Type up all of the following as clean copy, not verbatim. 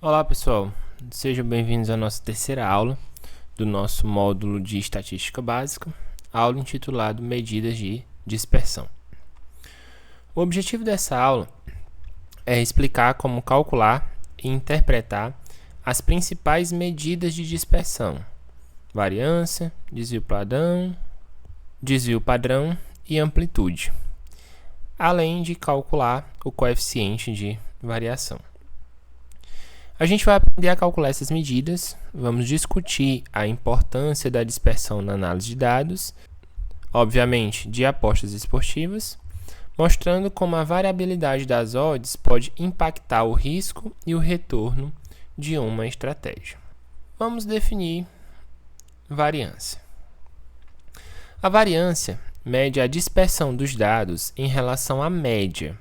Olá pessoal, sejam bem-vindos à nossa terceira aula do nosso módulo de Estatística Básica, aula intitulada Medidas de Dispersão. O objetivo dessa aula é explicar como calcular e interpretar as principais medidas de dispersão: variância, desvio padrão e amplitude, além de calcular o coeficiente de variação. A gente vai aprender a calcular essas medidas, vamos discutir a importância da dispersão na análise de dados, obviamente de apostas esportivas, mostrando como a variabilidade das odds pode impactar o risco e o retorno de uma estratégia. Vamos definir variância. A variância mede a dispersão dos dados em relação à média.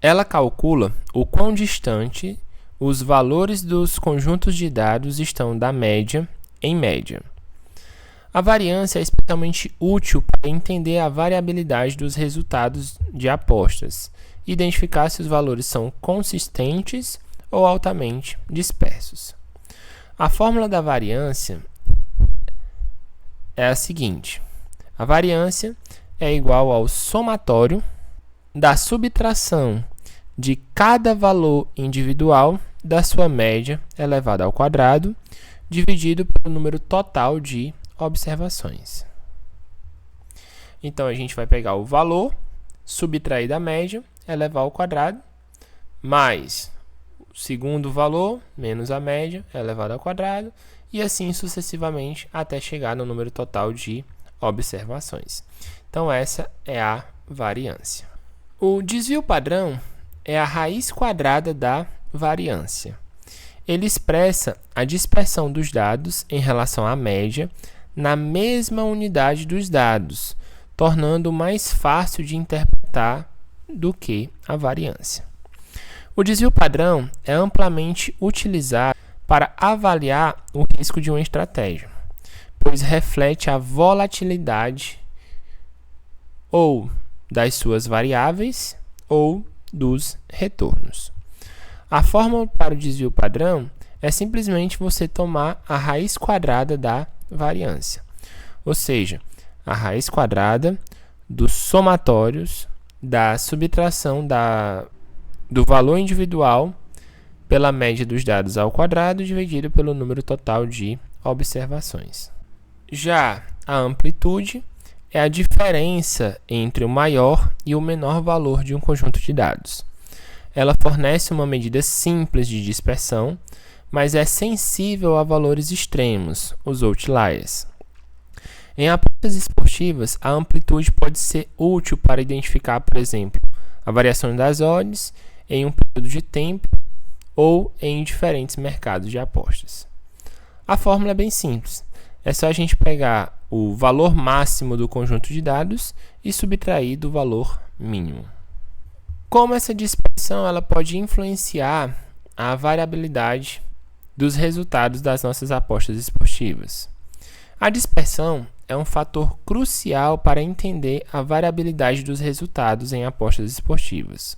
Ela calcula o quão distante os valores dos conjuntos de dados estão da média em média. A variância é especialmente útil para entender a variabilidade dos resultados de apostas, identificar se os valores são consistentes ou altamente dispersos. A fórmula da variância é a seguinte: a variância é igual ao somatório da subtração de cada valor individual da sua média elevado ao quadrado, dividido pelo número total de observações. Então, a gente vai pegar o valor, subtrair da média, elevar ao quadrado, mais o segundo valor, menos a média, elevado ao quadrado, e assim sucessivamente, até chegar no número total de observações. Então, essa é a variância. O desvio padrão é a raiz quadrada da variância. Ele expressa a dispersão dos dados em relação à média na mesma unidade dos dados, tornando mais fácil de interpretar do que a variância. O desvio padrão é amplamente utilizado para avaliar o risco de uma estratégia, pois reflete a volatilidade ou das suas variáveis ou dos retornos. A fórmula para o desvio padrão é simplesmente você tomar a raiz quadrada da variância, ou seja, a raiz quadrada dos somatórios da subtração do valor individual pela média dos dados ao quadrado dividido pelo número total de observações. Já a amplitude é a diferença entre o maior e o menor valor de um conjunto de dados. Ela fornece uma medida simples de dispersão, mas é sensível a valores extremos, os outliers. Em apostas esportivas, a amplitude pode ser útil para identificar, por exemplo, a variação das odds em um período de tempo ou em diferentes mercados de apostas. A fórmula é bem simples. É só a gente pegar o valor máximo do conjunto de dados e subtrair do valor mínimo. Como essa dispersão ela pode influenciar a variabilidade dos resultados das nossas apostas esportivas? A dispersão é um fator crucial para entender a variabilidade dos resultados em apostas esportivas.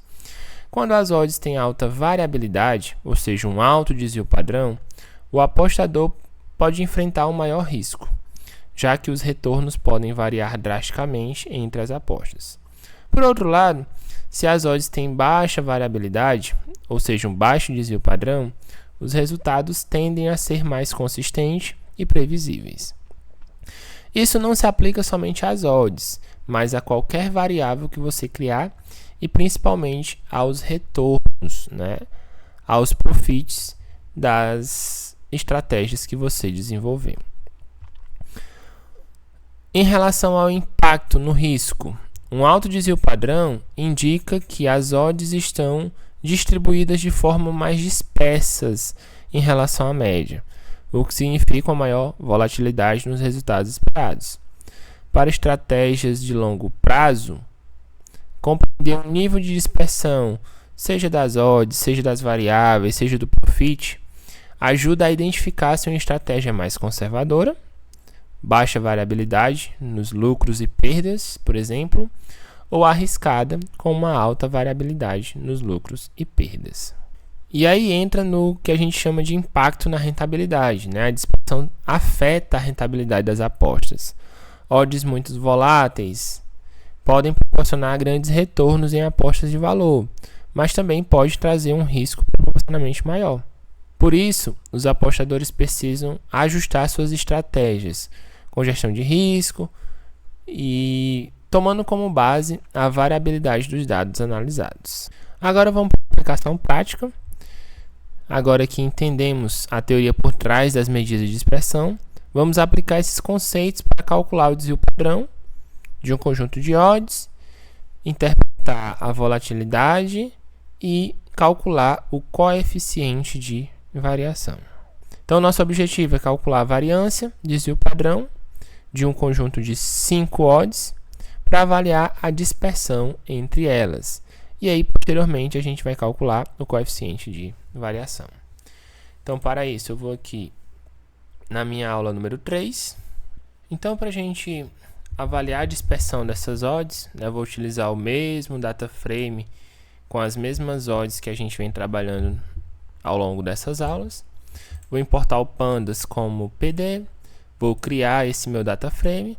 Quando as odds têm alta variabilidade, ou seja, um alto desvio padrão, o apostador pode enfrentar um maior risco, já que os retornos podem variar drasticamente entre as apostas. Por outro lado, se as odds têm baixa variabilidade, ou seja, um baixo desvio padrão, os resultados tendem a ser mais consistentes e previsíveis. Isso não se aplica somente às odds, mas a qualquer variável que você criar e principalmente aos retornos, aos profits das estratégias que você desenvolver. Em relação ao impacto no risco, um alto desvio padrão indica que as odds estão distribuídas de forma mais dispersas em relação à média, o que significa uma maior volatilidade nos resultados esperados. Para estratégias de longo prazo, compreender o nível de dispersão, seja das odds, seja das variáveis, seja do profit, ajuda a identificar se uma estratégia é mais conservadora, baixa variabilidade nos lucros e perdas, por exemplo, ou arriscada com uma alta variabilidade nos lucros e perdas. E aí entra no que a gente chama de impacto na rentabilidade, né? A dispersão afeta a rentabilidade das apostas. Odds muito voláteis podem proporcionar grandes retornos em apostas de valor, mas também pode trazer um risco proporcionalmente maior. Por isso, os apostadores precisam ajustar suas estratégias com gestão de risco e tomando como base a variabilidade dos dados analisados. Agora vamos para a aplicação prática. Agora que entendemos a teoria por trás das medidas de dispersão, vamos aplicar esses conceitos para calcular o desvio padrão de um conjunto de odds, interpretar a volatilidade e calcular o coeficiente de variação. Então, nosso objetivo é calcular a variância, desvio padrão de um conjunto de 5 odds para avaliar a dispersão entre elas. E aí, posteriormente, a gente vai calcular o coeficiente de variação. Então, para isso, eu vou aqui na minha aula número 3. Então, para a gente avaliar a dispersão dessas odds, né, eu vou utilizar o mesmo data frame com as mesmas odds que a gente vem trabalhando ao longo dessas aulas. Vou importar o Pandas como PD, vou criar esse meu data frame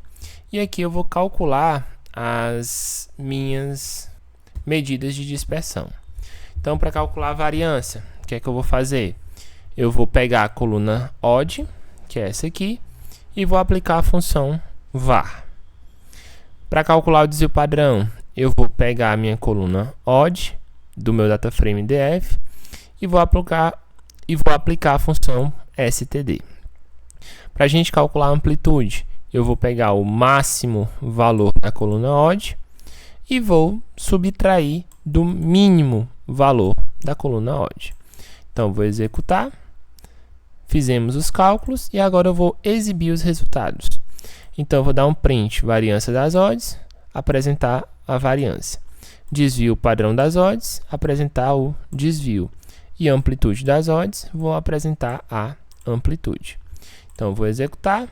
e aqui eu vou calcular as minhas medidas de dispersão. Então, para calcular a variância, o que é que eu vou fazer? Eu vou pegar a coluna odd, que é essa aqui, e vou aplicar a função var. Para calcular o desvio padrão, eu vou pegar a minha coluna odd do meu data frame df e vou aplicar a função std. Para a gente calcular a amplitude, eu vou pegar o máximo valor da coluna odd e vou subtrair do mínimo valor da coluna odd. Então, vou executar. Fizemos os cálculos e agora eu vou exibir os resultados. Então, eu vou dar um print variância das odds, apresentar a variância. Desvio padrão das odds, apresentar o desvio. E amplitude das odds, vou apresentar a amplitude. Então, eu vou executar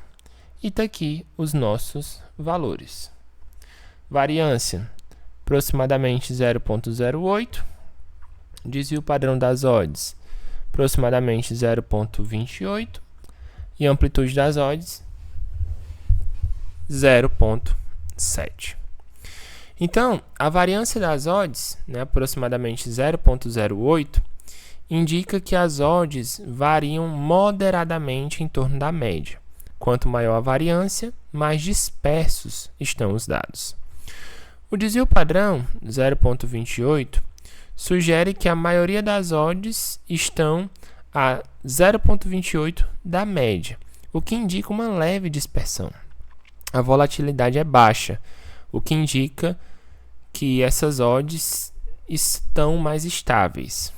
e está aqui os nossos valores. Variância, aproximadamente 0,08. Desvio padrão das odds, aproximadamente 0,28. E amplitude das odds, 0,7. Então, a variância das odds, né, aproximadamente 0,08, indica que as odds variam moderadamente em torno da média. Quanto maior a variância, mais dispersos estão os dados. O desvio padrão, 0,28, sugere que a maioria das odds estão a 0,28 da média, o que indica uma leve dispersão. A volatilidade é baixa, o que indica que essas odds estão mais estáveis.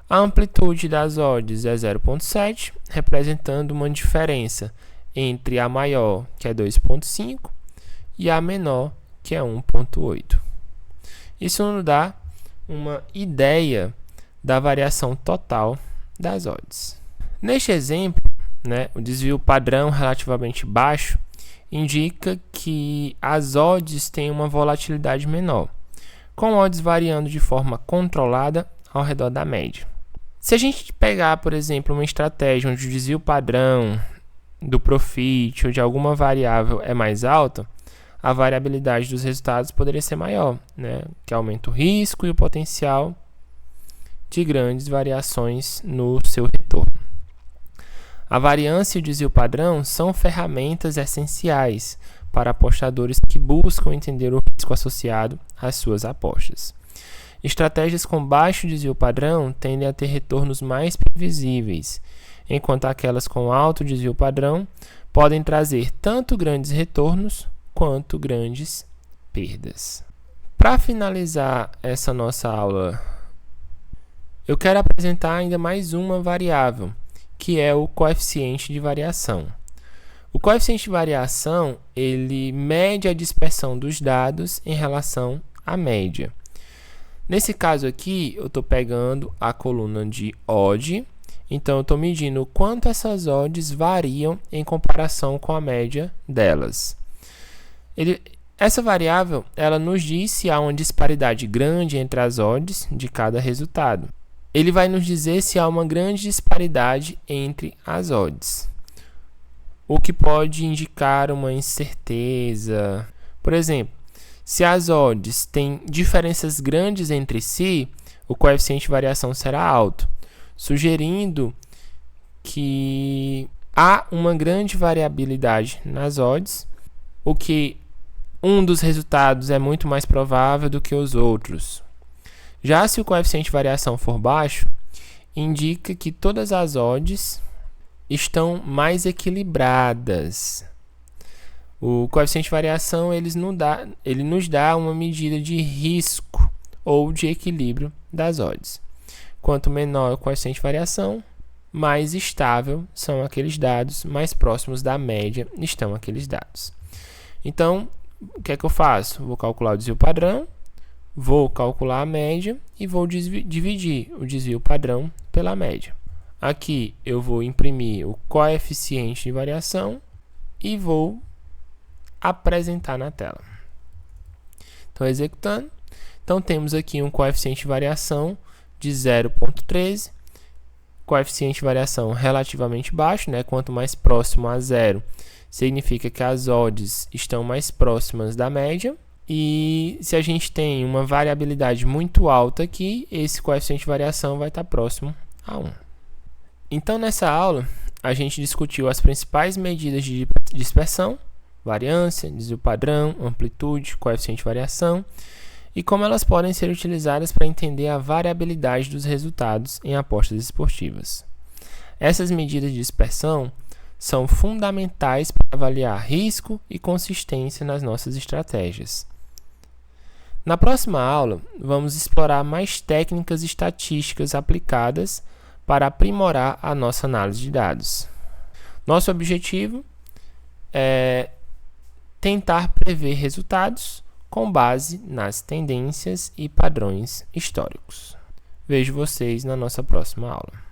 A amplitude das odds é 0,7, representando uma diferença entre a maior, que é 2,5, e a menor, que é 1,8. Isso nos dá uma ideia da variação total das odds. Neste exemplo, né, o desvio padrão relativamente baixo indica que as odds têm uma volatilidade menor, com odds variando de forma controlada ao redor da média. Se a gente pegar, por exemplo, uma estratégia onde o desvio padrão do profit ou de alguma variável é mais alta, a variabilidade dos resultados poderia ser maior, né? Que aumenta o risco e o potencial de grandes variações no seu retorno. A variância e o desvio padrão são ferramentas essenciais para apostadores que buscam entender o risco associado às suas apostas. Estratégias com baixo desvio padrão tendem a ter retornos mais previsíveis, enquanto aquelas com alto desvio padrão podem trazer tanto grandes retornos quanto grandes perdas. Para finalizar essa nossa aula, eu quero apresentar ainda mais uma variável, que é o coeficiente de variação. O coeficiente de variação, ele mede a dispersão dos dados em relação à média. Nesse caso aqui, eu estou pegando a coluna de odd, então eu estou medindo o quanto essas odds variam em comparação com a média delas. Essa variável, ela nos diz se há uma disparidade grande entre as odds de cada resultado. ele vai nos dizer se há uma grande disparidade entre as odds, o que pode indicar uma incerteza. Por exemplo, se as odds têm diferenças grandes entre si, o coeficiente de variação será alto, sugerindo que há uma grande variabilidade nas odds, o que um dos resultados é muito mais provável do que os outros. Já se o coeficiente de variação for baixo, indica que todas as odds estão mais equilibradas. O coeficiente de variação ele nos dá uma medida de risco ou de equilíbrio das odds. Quanto menor o coeficiente de variação, mais estável são aqueles dados, mais próximos da média estão aqueles dados. Então, o que é que eu faço? Vou calcular o desvio padrão, vou calcular a média e vou dividir o desvio padrão pela média. Aqui eu vou imprimir o coeficiente de variação e vou apresentar na tela. Então, executando. Então, temos aqui um coeficiente de variação de 0,13, coeficiente de variação relativamente baixo, né? Quanto mais próximo a zero, significa que as odds estão mais próximas da média. E se a gente tem uma variabilidade muito alta aqui, esse coeficiente de variação vai estar próximo a 1. Então, nessa aula, a gente discutiu as principais medidas de dispersão, variância, desvio padrão, amplitude, coeficiente de variação, e como elas podem ser utilizadas para entender a variabilidade dos resultados em apostas esportivas. Essas medidas de dispersão são fundamentais para avaliar risco e consistência nas nossas estratégias. Na próxima aula, vamos explorar mais técnicas estatísticas aplicadas para aprimorar a nossa análise de dados. Nosso objetivo é tentar prever resultados com base nas tendências e padrões históricos. Vejo vocês na nossa próxima aula.